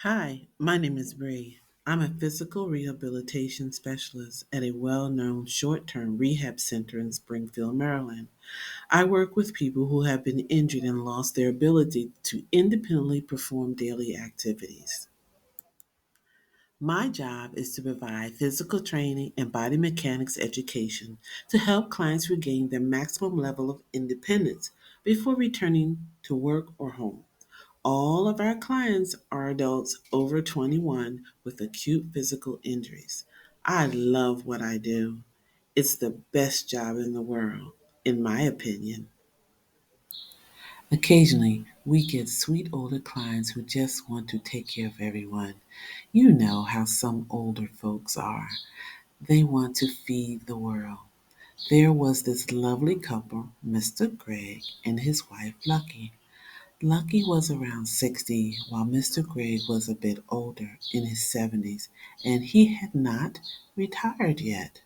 Hi, my name is Bree. I'm a physical rehabilitation specialist at a well known short term rehab center in Springfield, Maryland. I work with people who have been injured and lost their ability to independently perform daily activities. My job is to provide physical training and body mechanics education to help clients regain their maximum level of independence before returning to work or home. All of our clients are adults over 21 with acute physical injuries. I love what I do. It's the best job in the world, in my opinion. Occasionally, we get sweet older clients who just want to take care of everyone. You know how some older folks are. They want to feed the world. There was this lovely couple, Mr. Greg and his wife, Lucky. Lucky was around 60, while Mr. Gregg was a bit older, in his 70s, and he had not retired yet.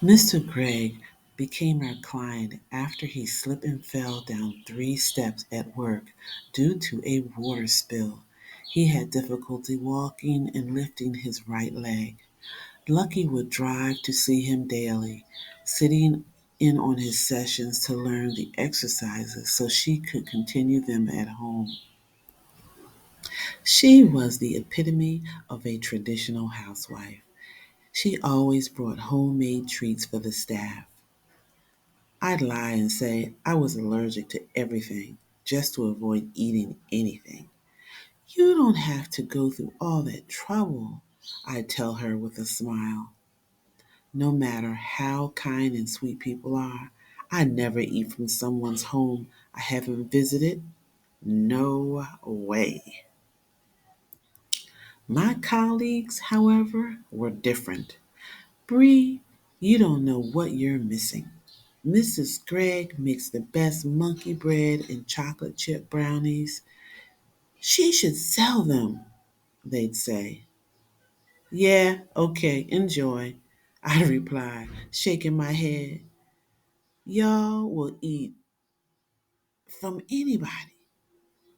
Mr. Gregg became our client after he slipped and fell down 3 steps at work due to a water spill. He had difficulty walking and lifting his right leg. Lucky would drive to see him daily, sitting in on his sessions to learn the exercises so she could continue them at home. She was the epitome of a traditional housewife. She always brought homemade treats for the staff. I'd lie and say I was allergic to everything just to avoid eating anything. You don't have to go through all that trouble, I'd tell her with a smile. No matter how kind and sweet people are, I never eat from someone's home I haven't visited. No way. My colleagues, however, were different. Bree, you don't know what you're missing. Mrs. Gregg makes the best monkey bread and chocolate chip brownies. She should sell them, they'd say. Yeah, okay, enjoy, I reply, shaking my head. Y'all will eat from anybody.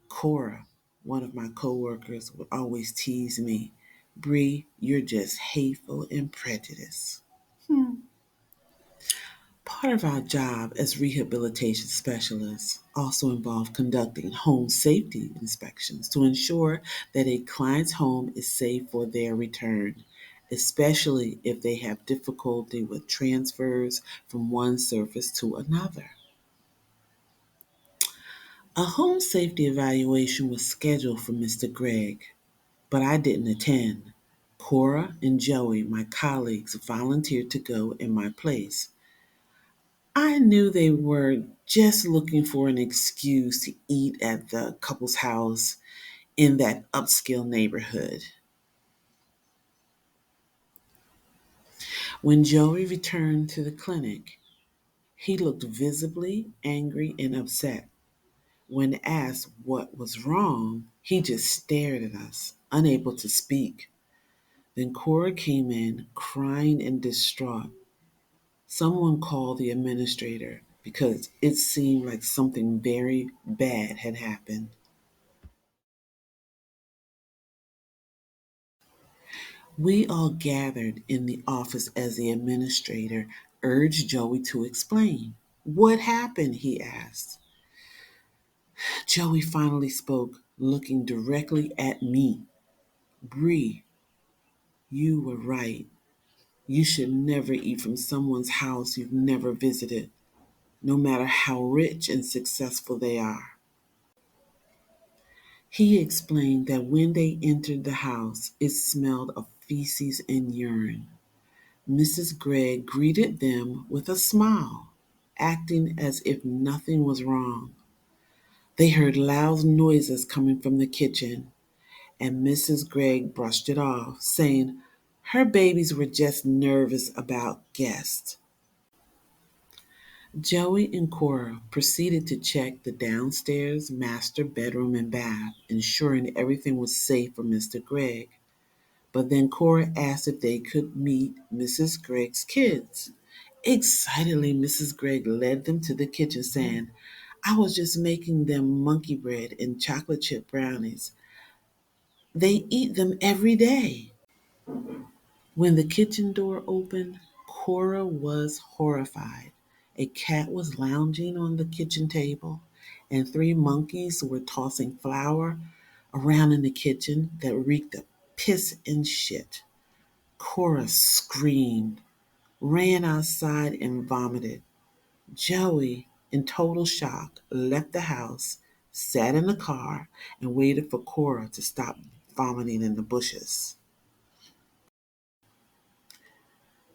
Cora, one of my coworkers, would always tease me. Bree, you're just hateful and prejudiced. Part of our job as rehabilitation specialists also involve conducting home safety inspections to ensure that a client's home is safe for their return, especially if they have difficulty with transfers from one service to another. A home safety evaluation was scheduled for Mr. Gregg, but I didn't attend. Cora and Joey, my colleagues, volunteered to go in my place. I knew they were just looking for an excuse to eat at the couple's house in that upscale neighborhood. When Joey returned to the clinic, he looked visibly angry and upset. When asked what was wrong, he just stared at us, unable to speak. Then Cora came in, crying and distraught. Someone called the administrator because it seemed like something very bad had happened. We all gathered in the office as the administrator urged Joey to explain. What happened? He asked. Joey finally spoke, looking directly at me. Bree, you were right. You should never eat from someone's house you've never visited, no matter how rich and successful they are. He explained that when they entered the house, it smelled of feces and urine. Mrs. Gregg greeted them with a smile, acting as if nothing was wrong. They heard loud noises coming from the kitchen, and Mrs. Gregg brushed it off, saying her babies were just nervous about guests. Joey and Cora proceeded to check the downstairs master bedroom and bath, ensuring everything was safe for Mr. Gregg. But then Cora asked if they could meet Mrs. Gregg's kids. Excitedly, Mrs. Gregg led them to the kitchen, saying, I was just making them monkey bread and chocolate chip brownies. They eat them every day. When the kitchen door opened, Cora was horrified. A cat was lounging on the kitchen table, and three monkeys were tossing flour around in the kitchen that reeked of piss and shit. Cora screamed, ran outside, and vomited. Joey, in total shock, left the house, sat in the car, and waited for Cora to stop vomiting in the bushes.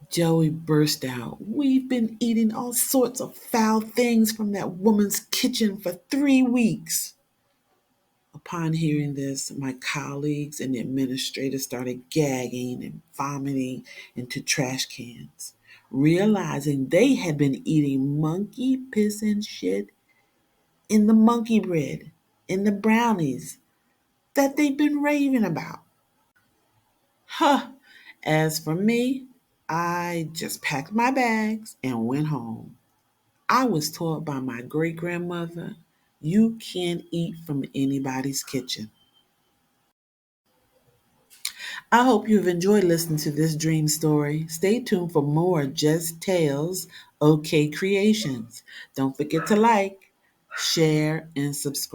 Joey burst out, "We've been eating all sorts of foul things from that woman's kitchen for 3 weeks." Upon hearing this, my colleagues and the administrator started gagging and vomiting into trash cans, realizing they had been eating monkey piss and shit in the monkey bread, in the brownies that they'd been raving about. Huh. As for me, I just packed my bags and went home. I was taught by my great grandmother, you can't eat from anybody's kitchen. I hope you've enjoyed listening to this dream story. Stay tuned for more Just Tales, OK Creations. Don't forget to like, share, and subscribe.